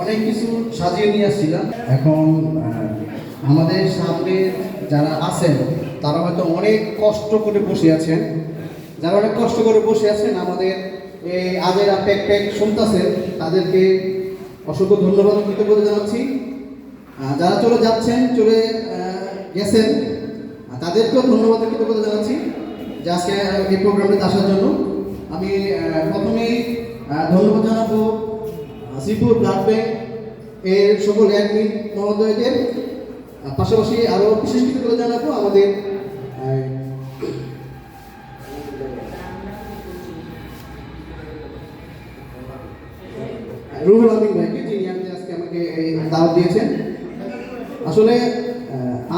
অনেক কিছু সাজিয়ে নিয়ে আসছিলাম। এখন আমাদের সামনে যারা আছেন তারা হয়তো অনেক কষ্ট করে বসে আছেন। যারা অনেক কষ্ট করে বসে আছেন আমাদের এই আজের প্যাক প্যাক শুনতেছেন, তাদেরকে অসংখ্য ধন্যবাদ কৃতজ্ঞতা জানাচ্ছি। যারা চলে যাচ্ছেন, চলে গেছেন, তাদেরকেও ধন্যবাদ কৃতজ্ঞতা জানাচ্ছি যে আজকে এই প্রোগ্রামে আসার জন্য। আমি প্রথমেই ধন্যবাদ জানাবো শ্রীপুর ব্লাড ব্যাংক এর সকল অ্যাডমিন মহোদয়দের, পাশাপাশি আরও বিশেষ কৃতজ্ঞতা জানাবো আমাদের রুহুল আমিন ভাইকে, যিনি আজকে আমাকে এই দাওয়াত দিয়েছেন। আসলে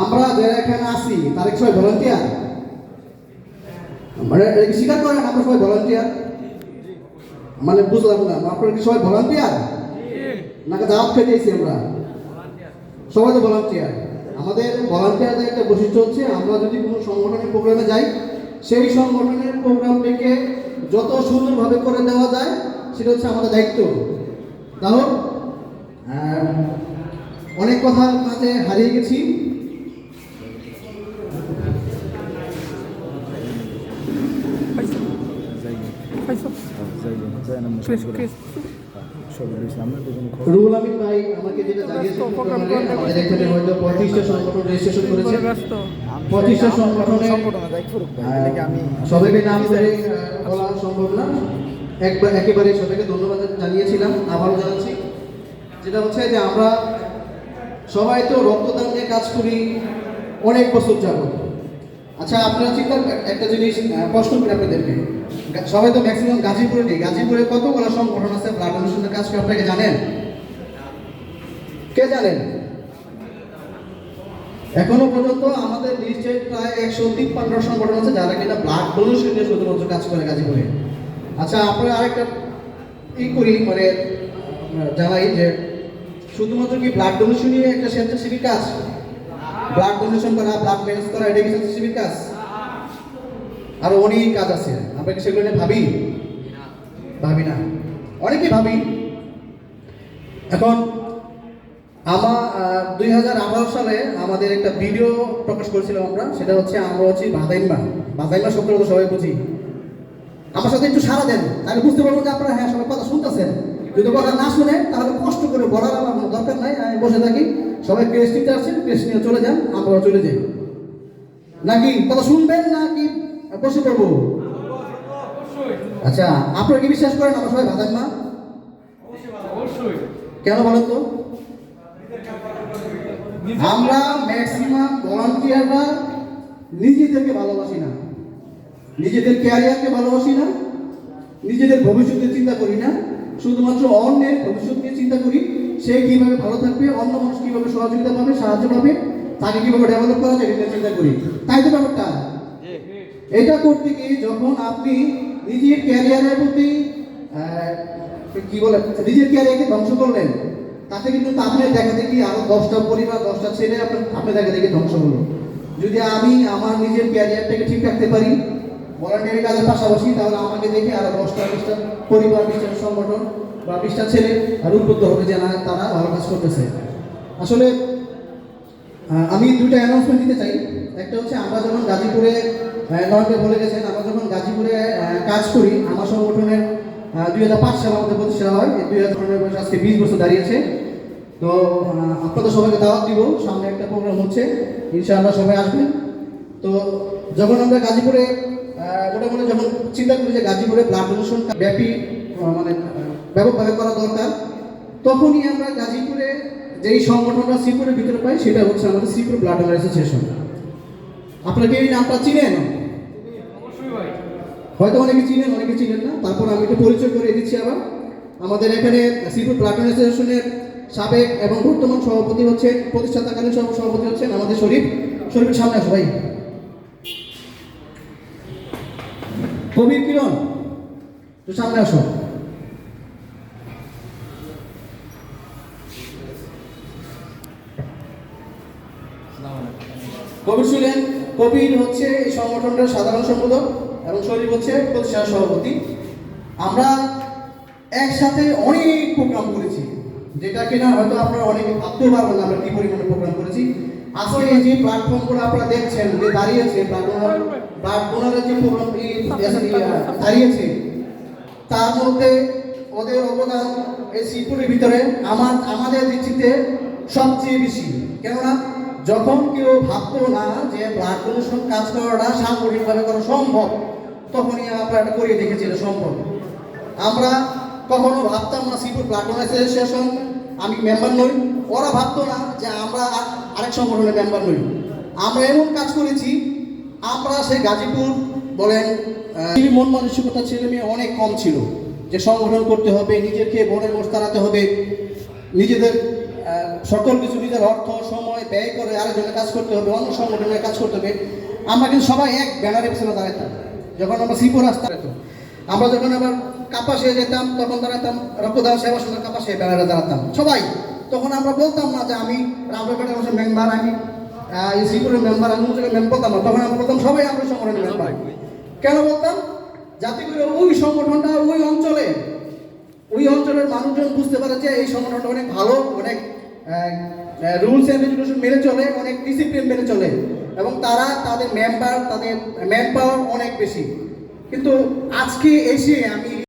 আমরা যারা এখানে আসি তার সবাই ভলান্টিয়ার, মানে স্বীকার করেন আমরা সবাই ভলান্টিয়ার, মানে বুঝলাম না আপনারা কি সবাই ভলান্টিয়ার নাকি দাওয়াত খেতেছি? আমরা সবাই তো ভলান্টিয়ার। আমাদের ভলান্টিয়ারদের একটা বৈশিষ্ট্য হচ্ছে আমরা যদি কোনো সংগঠনের প্রোগ্রামে যাই, সেই সংগঠনের প্রোগ্রামটিকে যত সুন্দরভাবে করে দেওয়া যায় সেটা হচ্ছে আমাদের দায়িত্ব। তাহলে অনেক কথার মাঝে হারিয়ে গেছি। রুহুল আমিন ভাই আমাকে যেটা জানিয়েছেন, আমাদের এখানে হয়তো 35টা সংগঠন রেজিস্ট্রেশন করেছে। 35টা সংগঠনে সবাইকে নাম ধরে বলা সম্ভব না, একেবারে সবাইকে ধন্যবাদ জানিয়েছিলাম, আবারও জানাচ্ছি। যেটা হচ্ছে যে আমরা সবাই তো রক্তদান নিয়ে কাজ করি অনেক বছর যাবত। আচ্ছা, আপনারা চিন্তা একটা জিনিস প্রশ্ন করি আপনাদেরকে, সবাই তো ম্যাক্সিমাম গাজীপুরে নেই, গাজীপুরে কতগুলো সংগঠন আছে ব্লাড ডোনেশনের কাজ করে আপনাকে জানেন? কে জানেন? এখনো পর্যন্ত আমাদের লিস্টে প্রায় 153 সংগঠন আছে যারা কিনা ব্লাড ডোনেশন নিয়ে শুধুমাত্র কাজ করে গাজীপুরে। আচ্ছা, আপনারা আরেকটা করি মানে জানাই যে শুধুমাত্র কি ব্লাড ডোনেশন নিয়ে একটা স্বেচ্ছাসেবী কাজ? ব্লাড ডোনেশন করা, ব্লাড ম্যানেজ করা, এটা কি স্বেচ্ছাসেবী কাজ? আরো অনেক কাজ আছে, আমরা কি সেগুলো নিয়ে ভাবি না? অনেকেই ভাবি। এখন 2018 সালে আমাদের একটা ভিডিও প্রকাশ করেছিলাম আমরা, সেটা হচ্ছে আমরা হচ্ছি বাদাইমা শব্দ তো সবাই বুঝি। আমার সাথে একটু সাড়া দেন, তাহলে বুঝতে পারবো যে আপনারা হ্যাঁ সবাই কথা শুনতেছেন। যদি কথা না শুনে তাহলে কষ্ট করে বলার আমার দরকার নাই, আমি বসে থাকি। সবাই ক্রেস্ট নিতে আসছেন, ক্রেস্ট নিয়ে চলে যান, আমরাও চলে যাই। নাকি কথা শুনবেন নাকি বসে পড়বো? আচ্ছা, আপনারা কি বিশ্বাস করেন আমরা সবাই বাদাইমা? কেন বলেন তো? আমরা ম্যাক্সিমাম ভলান্টিয়াররা নিজেদেরকে ভালোবাসি না, নিজেদের ক্যারিয়ারকে ভালোবাসি না, নিজেদের ভবিষ্যতের চিন্তা করি না, শুধুমাত্র অন্যের ভবিষ্যৎ নিয়ে চিন্তা করি। সে কিভাবে ভালো থাকবে, অন্য মানুষ কিভাবে সহযোগিতা পাবে, সাহায্য পাবে, তাকে কিভাবে ডেভেলপ করা যায় এটা চিন্তা করি। তাই তো ব্যাপারটা। এটা করতে গিয়ে যখন আপনি নিজের ক্যারিয়ারের প্রতি কি বলে নিজের ক্যারিয়ারকে ধ্বংস করলেন, তাতে কিন্তু আপনার দেখা দেখি আরো 10টা পরিবার, 10টা ছেলে আপনার দেখা দেখি ধ্বংস হলো। যদি আমি আমার নিজের ক্যারিয়ারটাকে ঠিক রাখতে পারি ভলান্টিয়ারি কাজের পাশাপাশি, তাহলে আমাকে দেখে আরো 10টা 20টা পরিবার, 20টা সংগঠন বা 20টা ছেলে আর উদ্বুদ্ধ হবে যে না, তারা ভালো কাজ করতেছে। আসলে আমি দুটো অ্যানাউন্সমেন্ট দিতে চাই। একটা হচ্ছে আমরা যখন গাজীপুরে নয়কে বলে গেছেন, আমরা যখন গাজীপুরে কাজ করি, আমার সংগঠনের 2005 সালে আমাদের প্রতিষ্ঠা হয়। 2005 আজকে 20 বছর দাঁড়িয়েছে। তো আপনাদের সবাইকে দাওয়াত দিব, সামনে একটা প্রোগ্রাম হচ্ছে, ইনশাআল্লাহ সবাই আসবেন। তো যখন আমরা গাজীপুরে মোটামুটি যখন চিন্তা করি যে গাজীপুরে ব্লাড ডোনেশন ব্যাপী মানে ব্যাপকভাবে করা দরকার, তখনই আমরা গাজীপুরে যেই সংগঠনটা শ্রীপুরের ভিতরে পাই সেটা হচ্ছে আমাদের শ্রীপুর ব্লাড ডোনার অ্যাসোসিয়েশন। আপনারা কি এই নামটা চিনেন? হয়তো অনেকে চিনেন, অনেকে চিনেন না। তারপর আমি একটু পরিচয় করে দিচ্ছি আবার। আমাদের এখানে শ্রীপুর ব্লাড ডোনার অ্যাসোসিয়েশনের সাবেক এবং বর্তমান সভাপতি হচ্ছে, প্রতিষ্ঠাতাকালীন সভাপতি হচ্ছেন আমাদের শরীফের সামনে আসো ভাই। কবির কিরণ, তো সামনে আসো। কবির ছিলেন, কবির হচ্ছে এই সংগঠনটার সাধারণ সম্পাদক এবং শরীফ হচ্ছে প্রতিষ্ঠাতা সভাপতি। আমরা একসাথে অনেক প্রোগ্রাম করেছি, যেটা কিনা হয়তো আপনারা অনেকে ভাবতেও পারবেন না আমরা কি পরিমাণে প্রোগ্রাম করেছি। আসলে এই যে প্ল্যাটফর্মগুলো আপনারা দেখছেন যে দাঁড়িয়েছে, প্ল্যাটফর্মের যে প্রোগ্রাম দাঁড়িয়েছে, তার মধ্যে ওদের অবদান এই শ্রীপুরের ভিতরে আমাদের দৃষ্টিতে সবচেয়ে বেশি। কেননা যখন কেউ ভাবতো না যে ব্লাড ডোনেশন কাজ করাটা সাংগঠনিকভাবে করা সম্ভব, তখনই আমরা এটা করিয়ে দেখেছি এটা সম্ভব। আমরা কখনো ভাবতাম না শ্রীপুর ব্লাড অ্যাসোসিয়েশন আমি মেম্বার নই, ওরা ভাবতো না যে আমরা আরেক সংগঠনের মেম্বার নই। আমরা এমন কাজ করেছি, আমরা সেই গাজীপুর বলেন মন মানসিকতা ছেলে মেয়ে অনেক কম ছিল যে সংগঠন করতে হবে, নিজেকে বোনের মোষ তাড়াতে হবে, নিজেদের সকল কিছু নিজের অর্থ সময় ব্যয় করে আরেকজনের কাজ করতে হবে, অন্য সংগঠনের কাজ করতে হবে। আমরা কিন্তু সবাই এক ব্যানারের পিছনে দাঁড়াতাম। যখন আমরা শ্রীপুর আসতাম, আমরা যখন আবার কাপাসে যেতাম তখন দাঁড়াতাম রক্তদান সেবা সঙ্গে কাপাসে ব্যানারে দাঁড়াতাম সবাই। তখন আমরা বলতাম না যে আমি রামপুরহাটের মেম্বার, আমি শ্রীপুরের মেম্বার, আমি মেম্বার বলতাম না। তখন আমরা বলতাম সবাই আমরা সংগঠনের মেম্বার। কেন বলতাম? যাতে করে ওই সংগঠনটা ওই অঞ্চলের মানুষজন বুঝতে পারে যে এই সংগঠনটা অনেক ভালো, অনেক রুলস অ্যান্ড রেগুলেশন মেনে চলে, অনেক ডিসিপ্লিন মেনে চলে, এবং তারা তাদের মেম্বার, তাদের ম্যান পাওয়ার অনেক বেশি। কিন্তু আজকে এসে আমি